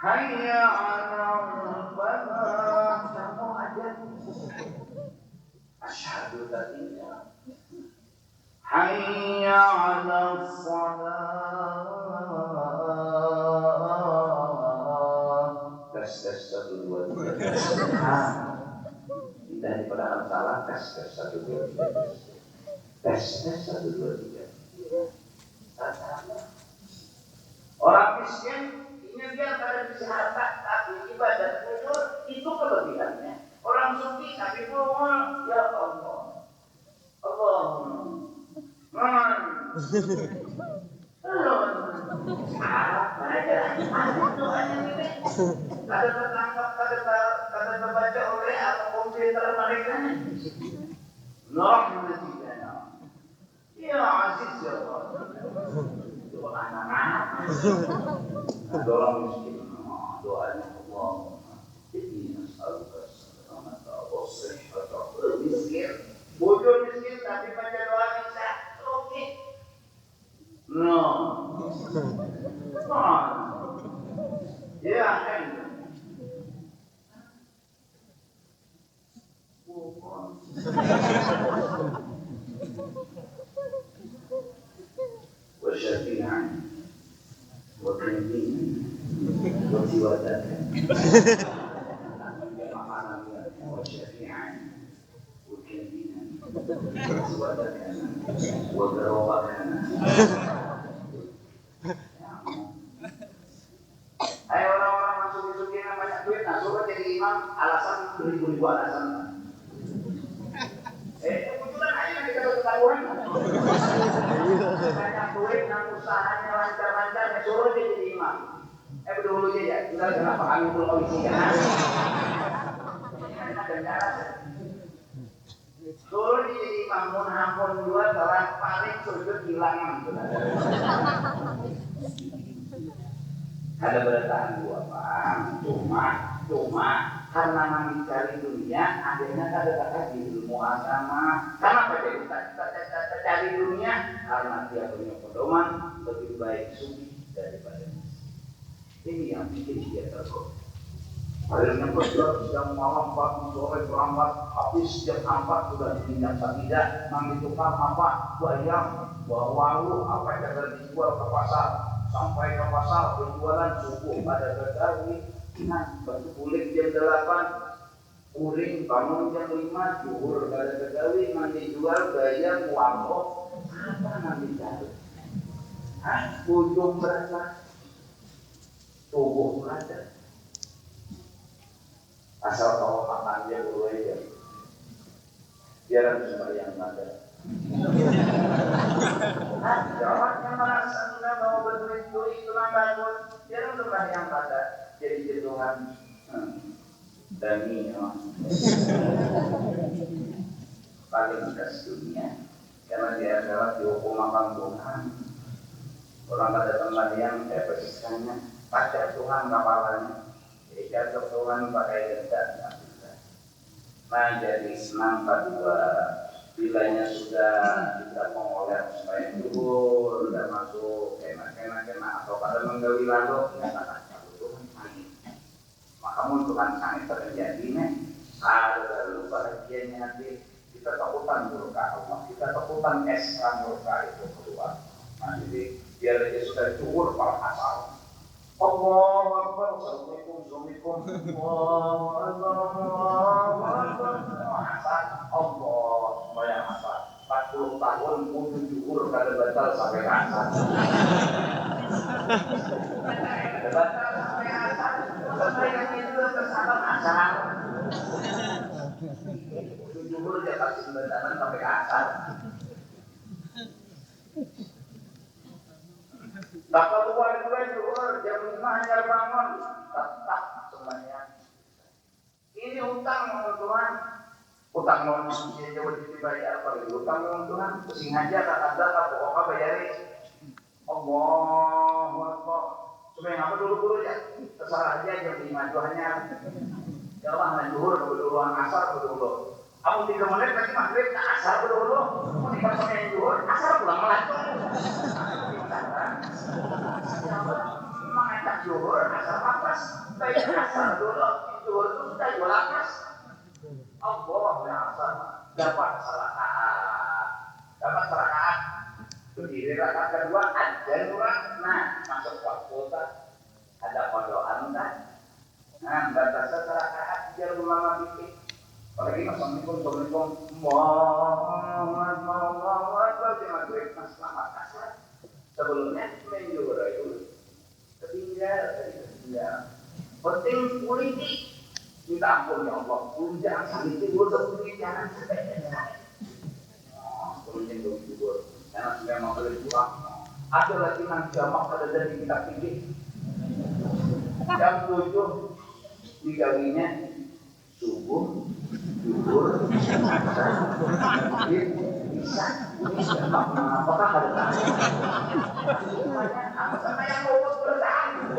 hayya 'alal falah kamu aja asyhadu an la ilaha hayya 'alal salah tes 1 2 3 daripada salah tes 1 2 3 tes 1 2 3 orang miskin ingin dia pada bisa harta tapi ibadah jujur itu kelebihannya. Orang sugih tapi belum ya Allah apa aja doanya ini kada tertangkap kada terbaca oleh apa komputer mereka Rahmatina ya Aziz ya Allah doa anak-anak doa miskin doanya Allah ini nasalluka salamata wa sihhata miskin bujur miskin tapi baca doa bisa oke no ya kan وشفيعا وكريما وسوادة وشفيعا وكريما وسوادة وقرابة ayo orang-orang masuk itu yang banyak duit, nah suruh jadi imam, alasan beribu-ribu alasan. Kebetulan aja nanti kalau ketahuan. Banyak duit, nah usahanya lancar-lancar, suruh dia jadi imam. Dulu aja, tinggal kenapa kami belum polisi kan? Suruh dia jadi imam, mun dua, salah paling sujud hilang. Ada bertahan dua Pak, cuma karena kami cari dunia, akhirnya ada di ilmu agama. Kenapa jadi kita cari dunia? Karena dia punya pedoman lebih baik sugih daripada miskin. Ini yang bikin dia tergoda. Akhirnya kerja siang malam pagi sore terlambat, habis jam 4 sudah ditindak tidak, nanti tukang apa, bayam, bawa walu, apa yang dijual ke pasar. sampai ke pasar berjualan subuh pada Betawi. Nah, baju kulit jam 8, kuring bangun jam 5, zuhur pada Betawi, nanti jual bayar muangkok. Apa nanti cari? Ujung berasa tubuh ada. Asal kalau makan dia dulu aja. Biar harus sembahyang ada. Jangan yang merasa sudah mau berduit itu lambat, biar harus sembahyang ada. Jadi jatuhan dani paling khas dunia. Karena dia adalah dihukum makan Tuhan. Orang pada sembahyang saya persiskannya pacar Tuhan kapalanya. Jadi jatuh Tuhan pakai denda. Nah jadi senang kedua bilanya sudah tidak mengolah supaya dulu sudah masuk kena atau pada menggawi lalu mengatakan Tuhan sangat maka Tuhan sangat terjadi nih ada lupa bahagianya nanti kita takutan murka Allah kita takutan esra murka itu keluar. Nah jadi biar dia sudah cukur para asal Allahu Akbar Assalamualaikum Allahu Akbar Allah bayang asal 40 tahun wudhu cukur kada batal sampai asal batal sampai asal sampai itu tersabak asal wudhu cukur dia kasih batalan sampai asal. Bakal keluar juhur jam 5 hanya bangun tetap semuanya. Ini hutang Tuhan. Hutang mohon dia jauh dibayar kalau hutang mohon Tuhan. Pusing aja tak ada pokoknya bayarin. Allahu Akbar. Cuma yang apa dulu ya. Terserah aja jam 5 juhannya. Jangan juhur dulu asar dulu. Kamu 3 menit lagi maghrib asar dulu. Mau dikasih juhur asar pulang lagi. Mengajak juhur asal lapas baik asal dulu juhur itu sudah jual lapas Allah yang asal dapat rakaat berdiri rakaat kedua ada nurah nah masuk waktu ada kodokan kan nah batasnya rakaat biar ulama bikin apalagi Assalamualaikum Muhammad maghrib selamat asar sebelumnya menjual itu ketinggal. Penting politik minta ampun ya Allah. Jangan sakit tidur politik jangan sampai. Politik dong tidur. Karena sudah mau beli kurang. Ada lagi yang jamak pada dari kita pilih. Jam 7 digawinya subuh, zuhur, bisa. Apakah ada tanya? Sama yang mau bertahan.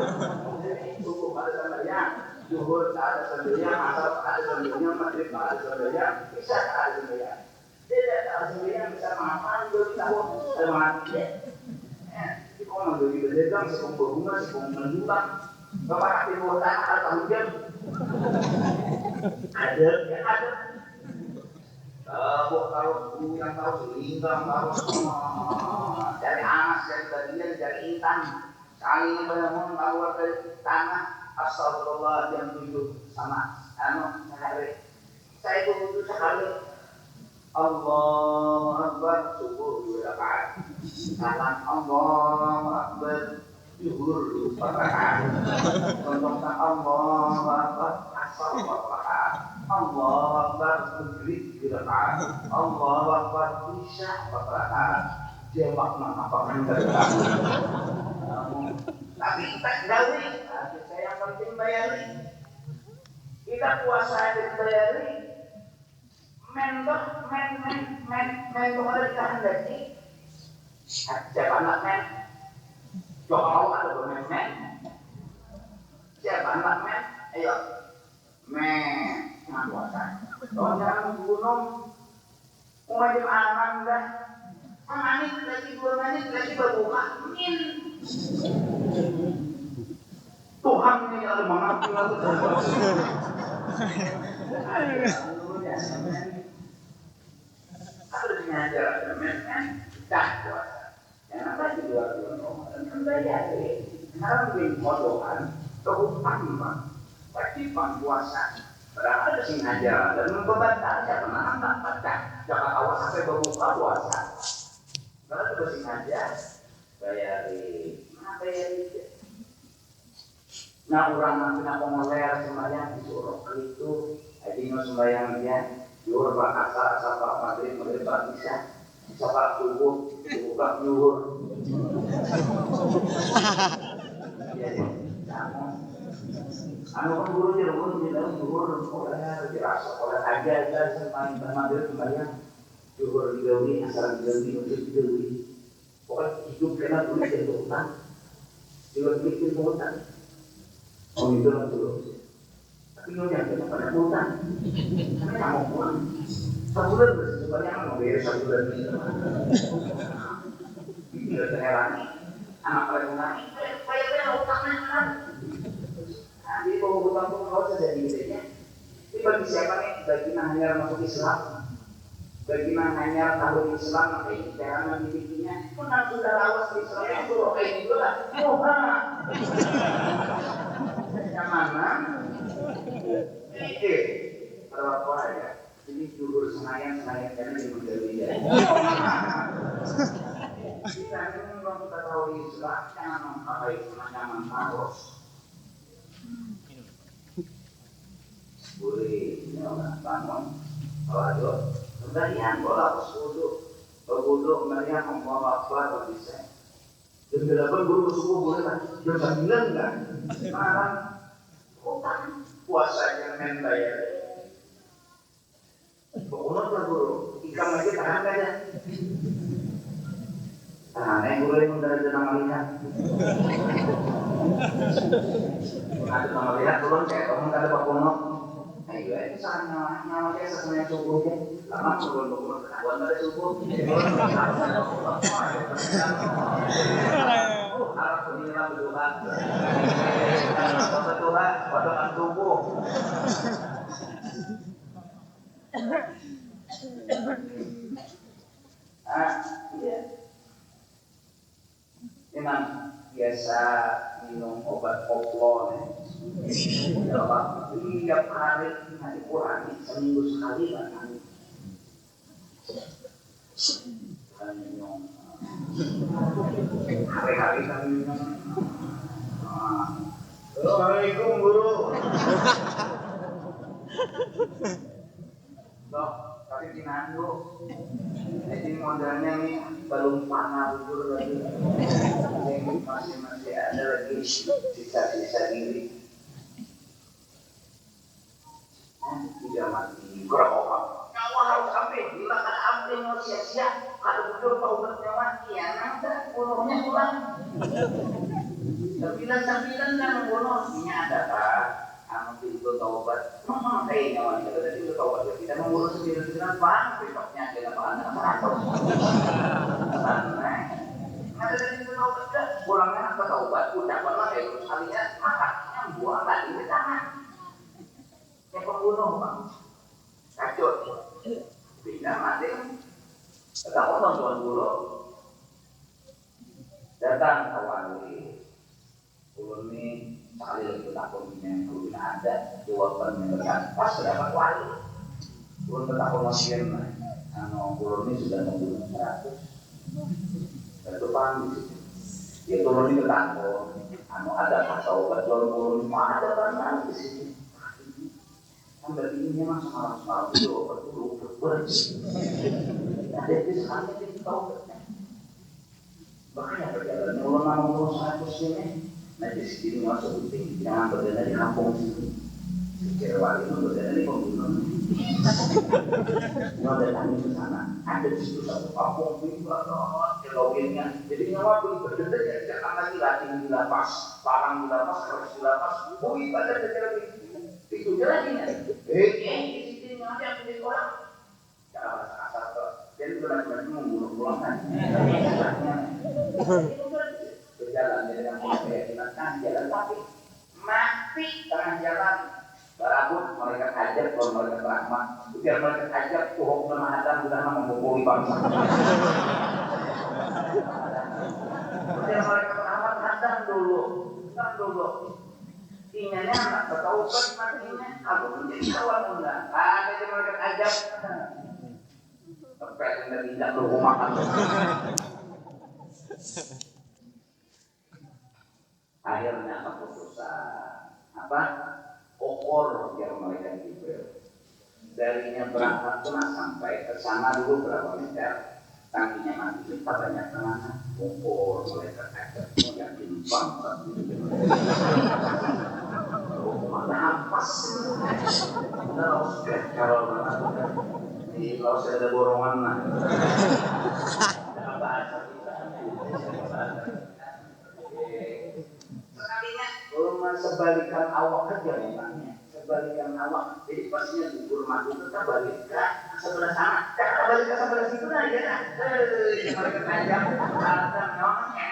Subuh ada samanya, zuhur ada samanya, asar ada samanya, maghrib ada samanya, isya ada samanya. Tidak ada samanya bisa makan 2 tahun ada mati. Jika membeli berdagang, sebelum berhubungan, sebelum menjulang, bapak timur tanah atau hujan, ada. Kalau yang tahu selingkang tahu dari anas dari bagian dari intan kali ini banyak keluar dari tanah astagfirullah jam 7 sama sehari saya butuh sekali Allahu Akbar subuh 2 rakaat salam Allahu Akbar zuhur 4 rakaat untuk Allahu Akbar asal 4 rakaat Allahu Akbar maghrib 3 rakaat Allahu Akbar isya 4 rakaat dia makna apa tapi kita gawe saya yang penting bayari kita puasa dibayari mentok ada kehendaki siapa anak men jauh ada men siapa anak men ayo men puasa. Kalau jangan gunung, wajib aman dah. Menit lagi 2 menit lagi berbuka. Tuhan ini ada mengatur lalu harus ngajar men dah puasa. Jangan lagi 2 Ramadan bayar. Sekarang bikin kodokan, kehukuman, wajiban puasa. Padahal ada sing aja dan membantah karena tak baca. Jangan awas sampai berbuka puasa. Kalau itu sing aja bayarin. Mana bayarin? Nah orang nak pengeler sembahyang disuruh itu, aja sembahyang dia, juhur bakasa, sapa maghrib bisa, sapa subuh, buka juhur. Anu kan guru dia dalam juhur, oleh dirasa oleh aja sembahyang, juhur digawi, asal digawi untuk digawi. Pokoknya hidup kena tulis dari utang, juga bikin utang. Oh itu lah dulu. Tapi lo jangan kena pada utang. Kami tak mau pulang. Sebulan sebenarnya mau beres sebulan ini. Ini udah heran. Anak kalian utang. Bayarnya utangnya kan. Jadi kalau utang pun kau saja dirinya. Ini bagi siapa nih? Bagi nanya masuk Islam. Bagi nanya tahu Islam, maka ini jangan dibikinnya. Pun sudah lawas di Islam itu loh kayak gitu lah. Yang mana? Berapa ya? Jadi juhur Senayan karena di Mendeli ya. Kita ini kalau kita tahu Islam, jangan mengkapai semacam harus. Boleh, jangan bangun. Kalau ada, kemudian kalau harus wudhu, kemudian membawa apa bisa. Jam 8 guru subuh boleh kan? Jam 9 enggak? Malam utang puasa jangan bayar. Pokoknya lah guru, ikam aja tahan aja. Tahan yang guru yang udah nama lihat. Ada nama lihat turun kayak kamu kata Pak Bono. Ayo ini sana nyawa kayak sesuai subuh kan? Lama turun ketahuan pada subuh. Harap penyelam berdoa. Berdoa pada tubuh. Iya. Memang biasa minum obat oplo tiap hari dikurangi seminggu sekali bahkan. Minum hari-hari kami minum. Assalamualaikum guru. Dok, tapi kinandu. Jadi modalnya nih belum panah bujur lagi. Masih ada lagi sisa-sisa diri. Tidak mati berapa? Nyawa harus sampai bila kan ambil mau sia-sia. Kalau bujur taubatnya mati ya nanti bunuhnya pulang. Sembilan kan bunuhnya ada tak? Anu itu taubat, kayaknya wanita tadi itu taubat kita mengurus 9 bang, besoknya kita panas seratus. Ada dari itu taubat juga, pulangnya apa taubat, udah pernah ya terus kalian makannya buang lagi di tangan. Yang pembunuh bang, kacau, tidak mati. Ketemu tuan guru, datang kawan ulun ini sekali lagi takut yang belum ada jawaban yang berkat pas berapa kali ulun bertakut mungkin ulun ini sudah membunuh 100 itu paham di situ ya ulun ini bertakut ada kata obat ulun ada pernah di situ sampai ini memang semarang itu obat dulu ada di sekali itu obatnya makanya perjalanan ulun 100 ini nah di sini masuk penting jangan berdana di kampung sini kira wali itu berdana di pembunuh nyawa datang ke sana ada di situ satu kampung di loginnya jadi nyawa boleh berdana ya jangan lagi latih di lapas parang di lapas harus di lapas bui pada lagi itu lagi ya di sini nyawa yang di sekolah jangan rasa kasar tuh jadi benar-benar membunuh pulangan berjalan dengan keyakinan jalan tapi mati tengah jalan berabut mereka ajak kalau mereka rahmat biar mereka ajak tuhuk kemahatan sudah memukuli bangsa biar mereka rahmat Tan dulu. Ingatnya anak bertaubat matinya, aku menjadi kawan enggak. Ada yang mereka ajak. Sampai yang tidak berumah. Akhirnya keputusan apa? Kokor yang mereka Jibril. Darinya berangkat pernah sampai ke sana dulu berapa meter. Kakinya mati kita banyak tanah. Kokor mereka ajak yang timpang. Mana ampas? Kalau di laut ada borongan lah. Sekalinya sebalikan awak aja memangnya, sebalikan awak. Jadi pasnya gugur mati tetap balik ke sebelah sana, kita balik ke sebelah situ aja dah. Mereka tajam, ada nyongnya.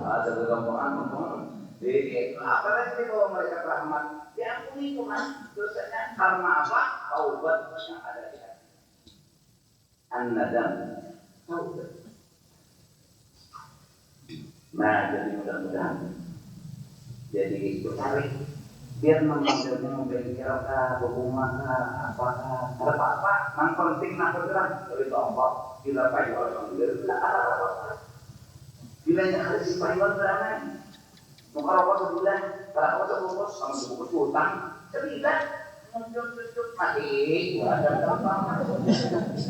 Ada kegampangan. Jadi apa lagi kalau mereka rahmat? Diampuni Tuhan dosanya karena apa? Taubat yang ada di hati. An-nadam, taubat. Nah, jadi mudah-mudahan jadi bercari biar memanggilnya membengkelkah, berumahkah, apakah, ada apa-apa, yang penting nak bergerak dari bawah, bila payuan sambil bila yang ada si payuan beranai. Muka rokok sebulan, kalau rokok sebungkus, sama sebungkus hutang, tidak muncul-muncul mati, ada apa?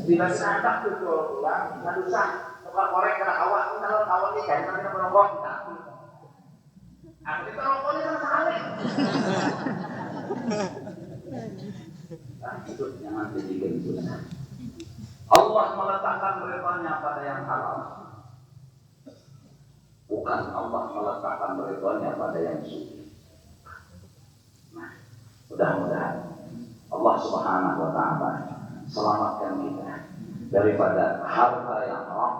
Bila santak betul, pulang, nggak usah, tukar korek kena awak, kalau awak ini jangan kita merokok, kita aku kita rokoknya sama sekali. Itu jangan dibikin susah. Allah meletakkan ridhanya pada yang halal. Bukan Allah meletakkan ridhonya pada yang suci. Nah, mudah-mudahan Allah Subhanahu wa Ta'ala selamatkan kita daripada harta yang haram,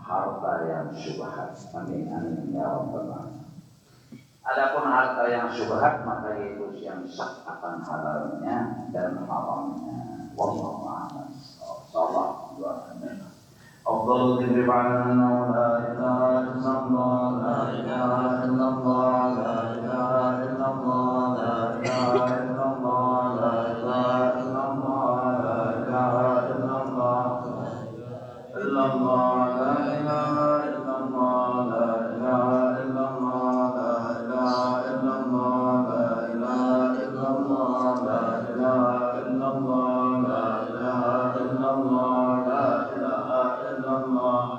harta yang syubhat. Amin amin ya rabbal alamin. Adapun harta yang syubhat maka yaitu yang syak akan halalnya dan haramnya. Wallahu a'lam. Sallallahu alaihi wasallam. أفضل الذكر بعد أنه لا إله إلا الله لا إله إلا الله لا إله إلا الله لا إله إلا الله لا إله إلا الله لا إله إلا الله إلا الله لا إله إلا الله لا إله إلا الله لا إله إلا الله لا إله إلا الله لا إله إلا الله لا إله إلا الله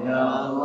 Ya Allah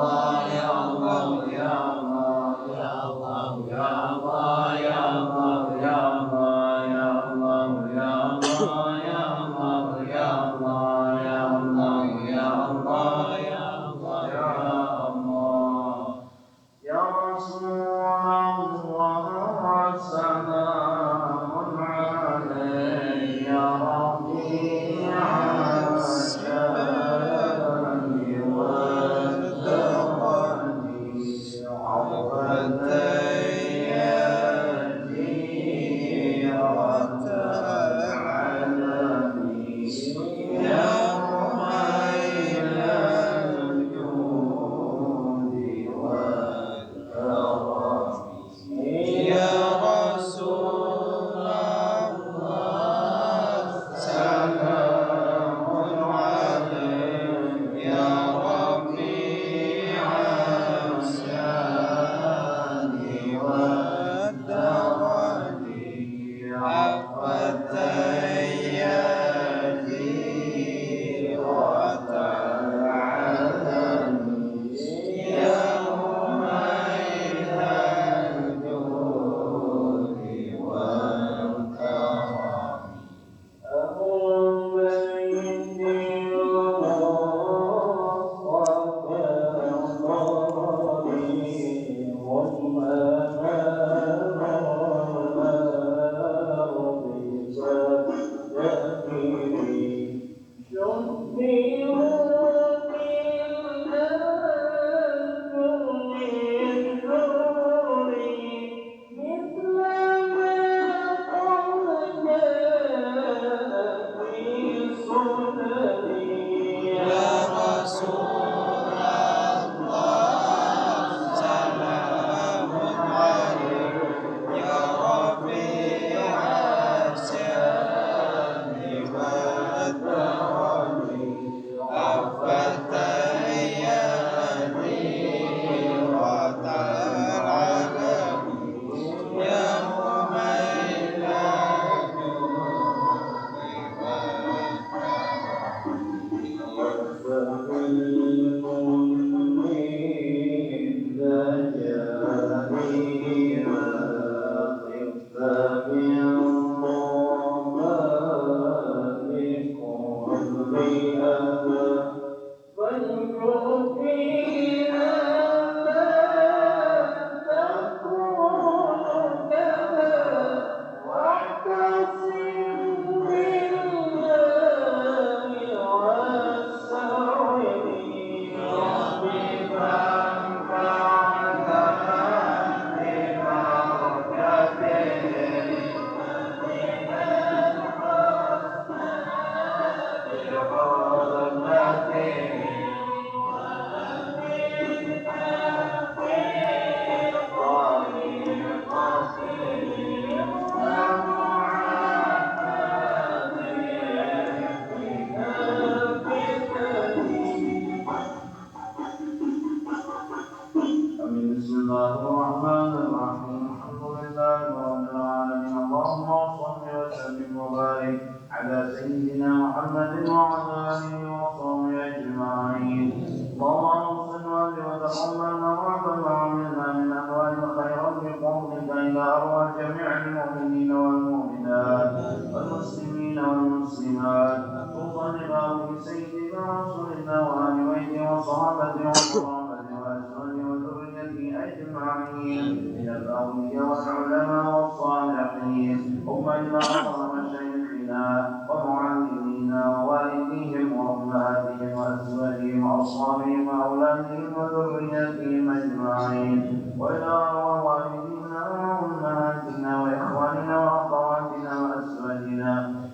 سيدنا محمد وعلى آله وصحبه أجمعين. اللهم صل وتقبل وربنا ومنا من أنواع الخيرات بفضلك إلى أرواح جميع المؤمنين والمؤمنات والمسلمين والمسلمات. وصلنا بسيدنا رسولنا وآل بيته وصحابته وقرابته وأزواجه وذريته أجمعين من الأولياء والعلماء والصالحين. ثم إلى أعظم مشايخنا ومعلمينا ووالديهم وأمهاتهم وأزواجهم وأصحابهم وأولادهم وذرياتهم أجمعين. وإلى أرواح والدينا وأمهاتنا وإخواننا وأخواتنا وأزواجنا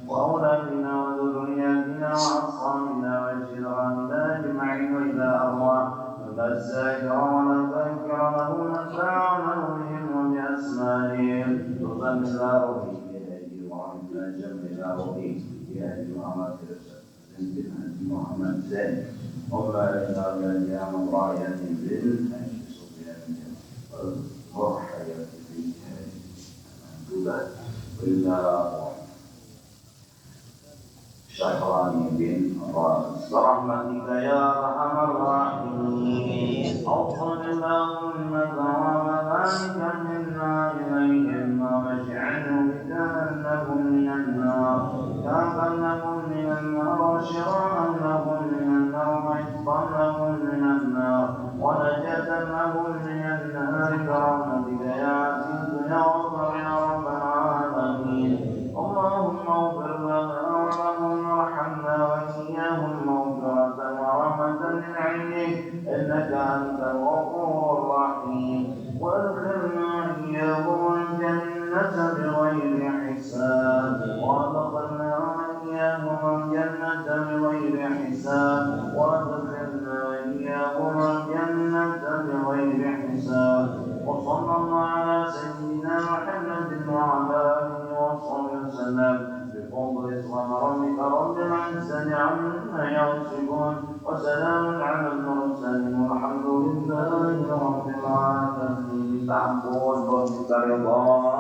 وأولادنا وذرياتنا وأصحابنا وجيراننا أجمعين. وإلى أرواح الذاكر والذاكر له نفعنا بهم وبأسمائهم. تقبل الله بيده وعنا جميع به بهدي محمد محمد زين وما لنا من يعمل راية بالحج سبحانه والحياة في هذه وإلا شكراني بن راس برحمتك يا أرحم الراحمين. أوصل اللهم ثواب ذلك منا إليهم واجعله كأنهم من النار وشراء لهم من النار وعتقا لهم من النار ونجاة لهم من النار برحمتك يا عزيز يا غفور يا رب العالمين. اللهم اغفر لنا ولهم وارحمنا وإياهم مغفرة ورحمة من عندك إنك أنت الغفور الرحيم. وادخلنا إياهم الجنة بغير حساب وادخلنا إياهم الجنة بغير حساب وادخلنا إياهم الجنة بغير حساب. وصلى الله على سيدنا محمد وعلى آله وصحبه وسلم بفضل اسم ربك رب العزة عما يصفون وسلام على المرسلين والحمد لله رب العالمين. تعبد ربك رضا